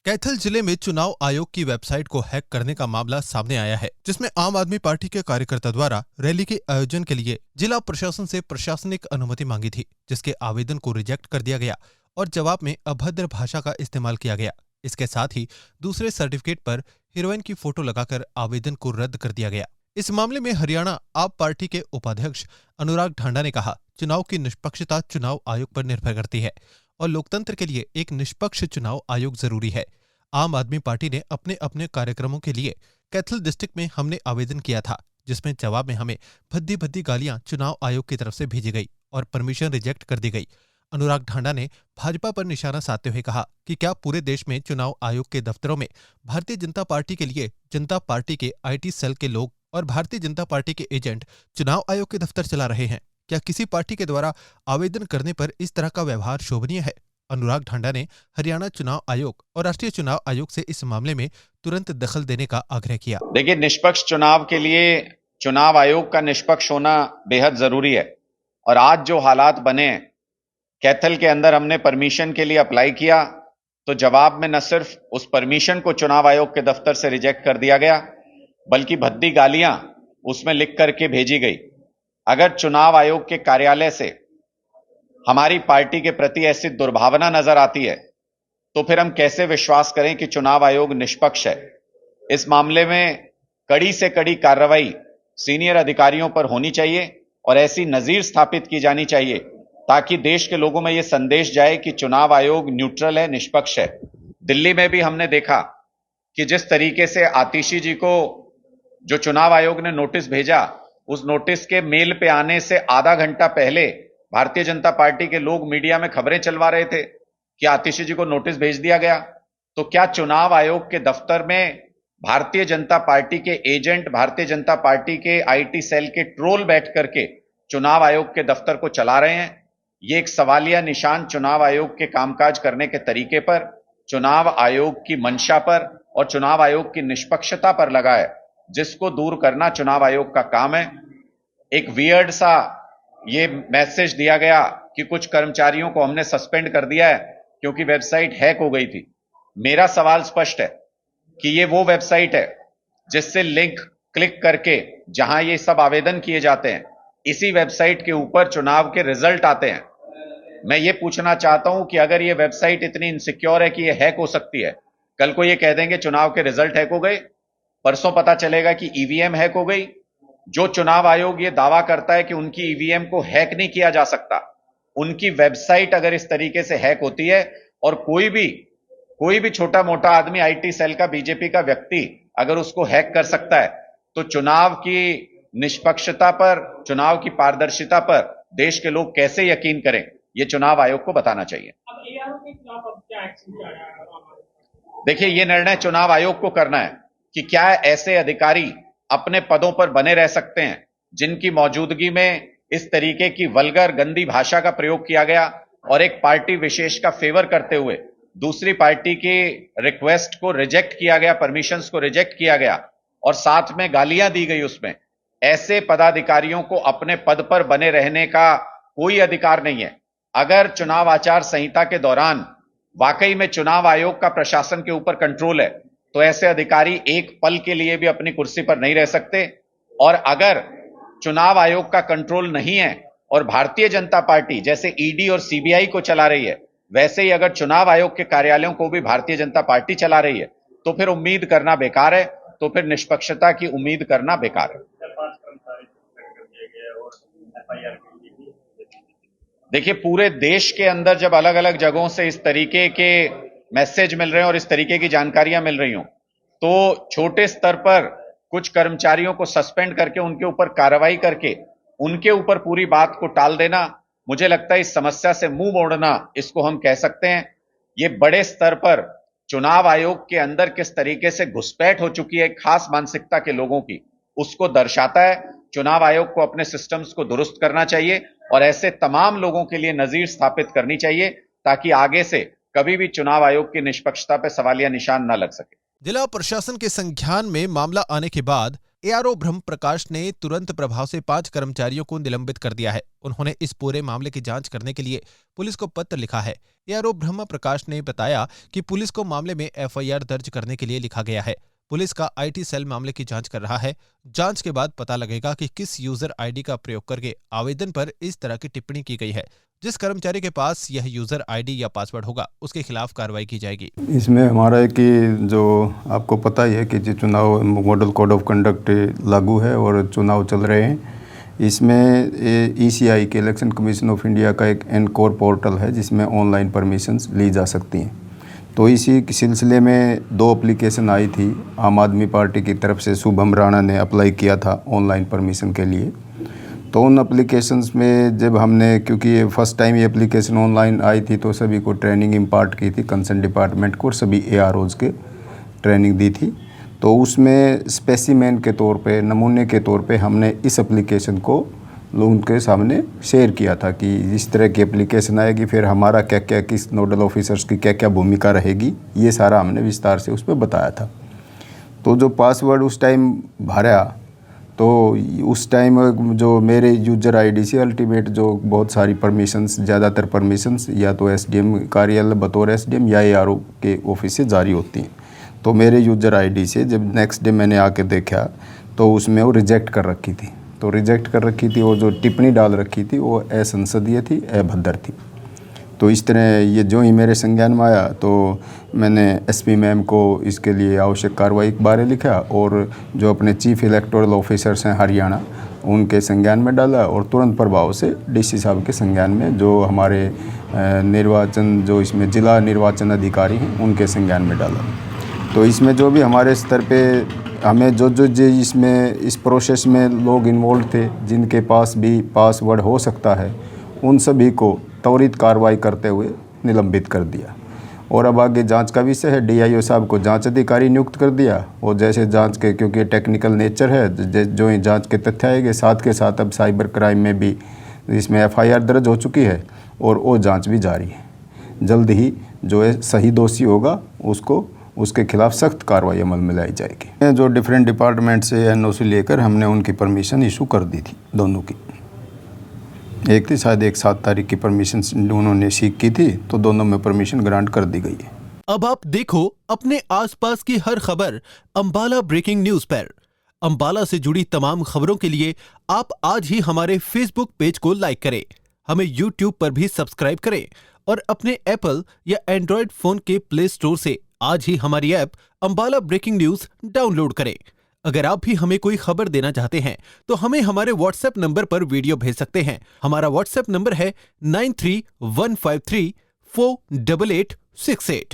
कैथल जिले में चुनाव आयोग की वेबसाइट को हैक करने का मामला सामने आया है, जिसमें आम आदमी पार्टी के कार्यकर्ता द्वारा रैली के आयोजन के लिए जिला प्रशासन से प्रशासनिक अनुमति मांगी थी, जिसके आवेदन को रिजेक्ट कर दिया गया और जवाब में अभद्र भाषा का इस्तेमाल किया गया। इसके साथ ही दूसरे सर्टिफिकेट पर हीरोइन की फोटो लगाकर आवेदन को रद्द कर दिया गया। इस मामले में हरियाणा आप पार्टी के उपाध्यक्ष अनुराग ढांडा ने कहा, चुनाव की निष्पक्षता चुनाव आयोग पर निर्भर करती है और लोकतंत्र के लिए एक निष्पक्ष चुनाव आयोग जरूरी है। आम आदमी पार्टी ने अपने अपने कार्यक्रमों के लिए कैथल डिस्ट्रिक्ट में हमने आवेदन किया था, जिसमें जवाब में हमें भद्दी भद्दी गालियां चुनाव आयोग की तरफ से भेजी गई और परमिशन रिजेक्ट कर दी गई। अनुराग ढांडा ने भाजपा पर निशाना साधते हुए कहा कि क्या पूरे देश में चुनाव आयोग के दफ्तरों में भारतीय जनता पार्टी के लिए जनता पार्टी के IT सेल के लोग और भारतीय जनता पार्टी के एजेंट चुनाव आयोग के दफ्तर चला रहे हैं? क्या किसी पार्टी के द्वारा आवेदन करने पर इस तरह का व्यवहार शोभनीय है? अनुराग ढांडा ने हरियाणा चुनाव आयोग और राष्ट्रीय चुनाव आयोग से इस मामले में तुरंत दखल देने का आग्रह किया। देखिए, निष्पक्ष चुनाव के लिए चुनाव आयोग का निष्पक्ष होना बेहद जरूरी है और आज जो हालात बने हैं, कैथल के अंदर हमने परमिशन के लिए अप्लाई किया तो जवाब में न सिर्फ उस परमिशन को चुनाव आयोग के दफ्तर से रिजेक्ट कर दिया गया, बल्कि भद्दी गालियां उसमें लिख करके भेजी गई। अगर चुनाव आयोग के कार्यालय से हमारी पार्टी के प्रति ऐसी दुर्भावना नजर आती है तो फिर हम कैसे विश्वास करें कि चुनाव आयोग निष्पक्ष है। इस मामले में कड़ी से कड़ी कार्रवाई सीनियर अधिकारियों पर होनी चाहिए और ऐसी नजीर स्थापित की जानी चाहिए ताकि देश के लोगों में यह संदेश जाए कि चुनाव आयोग न्यूट्रल है, निष्पक्ष है। दिल्ली में भी हमने देखा कि जिस तरीके से आतिशी जी को जो चुनाव आयोग ने नोटिस भेजा, उस नोटिस के मेल पे आने से आधा घंटा पहले भारतीय जनता पार्टी के लोग मीडिया में खबरें चलवा रहे थे कि आतिशी जी को नोटिस भेज दिया गया। तो क्या चुनाव आयोग के दफ्तर में भारतीय जनता पार्टी के एजेंट, भारतीय जनता पार्टी के IT सेल के ट्रोल बैठ करके चुनाव आयोग के दफ्तर को चला रहे हैं? ये एक सवालिया निशान चुनाव आयोग के कामकाज करने के तरीके पर, चुनाव आयोग की मंशा पर और चुनाव आयोग की निष्पक्षता पर लगा है, जिसको दूर करना चुनाव आयोग का काम है। एक वियर्ड सा ये मैसेज दिया गया कि कुछ कर्मचारियों को हमने सस्पेंड कर दिया है क्योंकि वेबसाइट हैक हो गई थी। मेरा सवाल स्पष्ट है कि ये वो वेबसाइट है जिससे लिंक क्लिक करके जहां ये सब आवेदन किए जाते हैं, इसी वेबसाइट के ऊपर चुनाव के रिजल्ट आते हैं। मैं ये पूछना चाहता हूं कि अगर ये वेबसाइट इतनी इनसिक्योर है कि ये हैक हो सकती है, कल को ये कह देंगे चुनाव के रिजल्ट हैक हो गए, परसों पता चलेगा कि EVM हैक हो गई। जो चुनाव आयोग ये दावा करता है कि उनकी EVM को हैक नहीं किया जा सकता, उनकी वेबसाइट अगर इस तरीके से हैक होती है और कोई भी छोटा मोटा आदमी IT सेल का, बीजेपी का व्यक्ति अगर उसको हैक कर सकता है, तो चुनाव की निष्पक्षता पर, चुनाव की पारदर्शिता पर देश के लोग कैसे यकीन करें, ये चुनाव आयोग को बताना चाहिए। अब ARO के खिलाफ अब क्या एक्शन जा रहा है? देखिए, ये निर्णय चुनाव आयोग को करना है कि क्या ऐसे अधिकारी अपने पदों पर बने रह सकते हैं जिनकी मौजूदगी में इस तरीके की वल्गर, गंदी भाषा का प्रयोग किया गया और एक पार्टी विशेष का फेवर करते हुए दूसरी पार्टी की रिक्वेस्ट को रिजेक्ट किया गया, परमिशंस को रिजेक्ट किया गया और साथ में गालियां दी गई। उसमें ऐसे पदाधिकारियों को अपने पद पर बने रहने का कोई अधिकार नहीं है। अगर चुनाव आचार संहिता के दौरान वाकई में चुनाव आयोग का प्रशासन के ऊपर कंट्रोल है, तो ऐसे अधिकारी एक पल के लिए भी अपनी कुर्सी पर नहीं रह सकते। और अगर चुनाव आयोग का कंट्रोल नहीं है और भारतीय जनता पार्टी जैसे ED और CBI को चला रही है, वैसे ही अगर चुनाव आयोग के कार्यालयों को भी भारतीय जनता पार्टी चला रही है, तो फिर उम्मीद करना बेकार है, तो फिर निष्पक्षता की उम्मीद करना बेकार है। देखिए, पूरे देश के अंदर जब अलग अलग जगहों से इस तरीके के मैसेज मिल रहे हैं और इस तरीके की जानकारियां मिल रही हों, तो छोटे स्तर पर कुछ कर्मचारियों को सस्पेंड करके उनके ऊपर कार्रवाई करके उनके ऊपर पूरी बात को टाल देना, मुझे लगता है इस समस्या से मुंह मोड़ना, इसको हम कह सकते हैं। ये बड़े स्तर पर चुनाव आयोग के अंदर किस तरीके से घुसपैठ हो चुकी है खास मानसिकता के लोगों की, उसको दर्शाता है। चुनाव आयोग को अपने सिस्टम्स को दुरुस्त करना चाहिए और ऐसे तमाम लोगों के लिए नजीर स्थापित करनी चाहिए ताकि आगे से कभी भी चुनाव आयोग की निष्पक्षता पर सवालिया निशान न लग सके। जिला प्रशासन के संज्ञान में मामला आने के बाद एआरओ ब्रह्म प्रकाश ने तुरंत प्रभाव से 5 कर्मचारियों को निलंबित कर दिया है। उन्होंने इस पूरे मामले की जांच करने के लिए पुलिस को पत्र लिखा है। एआरओ ब्रह्म प्रकाश ने बताया कि पुलिस को मामले में एफआईआर दर्ज करने के लिए लिखा गया है। पुलिस का आईटी सेल मामले की जांच कर रहा है। जांच के बाद पता लगेगा कि किस यूजर आईडी का प्रयोग करके आवेदन पर इस तरह की टिप्पणी की गई है। जिस कर्मचारी के पास यह यूजर आईडी या पासवर्ड होगा उसके खिलाफ कार्रवाई की जाएगी। इसमें हमारा है कि जो आपको पता ही है कि जो चुनाव मॉडल कोड ऑफ कंडक्ट लागू है और चुनाव चल रहे हैं, इसमें ईसीआई के इलेक्शन कमीशन ऑफ इंडिया का एक एनकोर पोर्टल है जिसमें ऑनलाइन परमिशंस ली जा सकती हैं। तो इसी सिलसिले में 2 एप्लीकेशन आई थी। आम आदमी पार्टी की तरफ से शुभम राणा ने अप्लाई किया था ऑनलाइन परमिशन के लिए। तो उन एप्लीकेशंस में जब हमने, क्योंकि ये फर्स्ट टाइम ये एप्लीकेशन ऑनलाइन आई थी, तो सभी को ट्रेनिंग इम्पार्ट की थी कंसर्न डिपार्टमेंट को और सभी एआरओज़ के ट्रेनिंग दी थी। तो उसमें स्पेसिमेन के तौर पे, नमूने के तौर पे हमने इस एप्लीकेशन को लोगों के सामने शेयर किया था कि इस तरह की एप्लीकेशन आएगी, फिर हमारा क्या क्या, किस नोडल ऑफिसर्स की क्या क्या भूमिका रहेगी, ये सारा हमने विस्तार से उस पर बताया था। तो जो पासवर्ड उस टाइम भरा, तो उस टाइम जो मेरे यूजर आईडी से अल्टीमेट जो बहुत सारी परमिशंस, ज़्यादातर परमिशंस या तो एसडीएम कार्यालय बतौर एसडीएम या एआरओ के ऑफिस से जारी होती हैं। तो मेरे यूजर आईडी से जब नेक्स्ट डे मैंने आके देखा तो उसमें वो रिजेक्ट कर रखी थी। तो रिजेक्ट कर रखी थी और जो टिप्पणी डाल रखी थी वो असंसदीय थी, अभद्र थी। तो इस तरह ये जो ही मेरे संज्ञान में आया तो मैंने एसपी मैम को इसके लिए आवश्यक कार्रवाई के बारे लिखा और जो अपने चीफ इलेक्टोरल ऑफिसर्स हैं हरियाणा, उनके संज्ञान में डाला और तुरंत प्रभाव से डीसी साहब के संज्ञान में, जो हमारे निर्वाचन, जो इसमें जिला निर्वाचन अधिकारी हैं, उनके संज्ञान में डाला। तो इसमें जो भी हमारे स्तर पे हमें जो इसमें इस प्रोसेस में लोग इन्वॉल्व थे, जिनके पास भी पासवर्ड हो सकता है, उन सभी को त्वरित कार्रवाई करते हुए निलंबित कर दिया। और अब आगे जांच का विषय है। डीआईओ साहब को जांच अधिकारी नियुक्त कर दिया और जैसे जांच के, क्योंकि टेक्निकल नेचर है, जो ही जांच के तथ्य आएंगे, साथ के साथ अब साइबर क्राइम में भी इसमें एफआईआर दर्ज हो चुकी है और वो जांच भी जारी है। जल्द ही जो है सही दोषी होगा उसको, उसके खिलाफ सख्त कार्रवाई अमल में लाई जाएगी। जो डिफरेंट डिपार्टमेंट से एनओसी लेकर हमने उनकी परमिशन इशू कर दी थी, दोनों की। एक थी शायद 7 तारीख की परमिशन उन्होंने सीख की थी, तो दोनों में परमिशन ग्रांट कर दी गई है। अब आप देखो अपने आसपास की हर खबर अंबाला ब्रेकिंग न्यूज पर। अंबाला से जुड़ी तमाम खबरों के लिए आप आज ही हमारे फेसबुक पेज को लाइक करें, हमें यूट्यूब पर भी सब्सक्राइब करें और अपने एप्पल या एंड्रॉयड फोन के प्ले स्टोर से आज ही हमारी app Ambala breaking news download करें। अगर आप भी हमें कोई खबर देना चाहते हैं तो हमें हमारे व्हाट्सएप नंबर पर वीडियो भेज सकते हैं। हमारा व्हाट्सएप नंबर है 9315348868।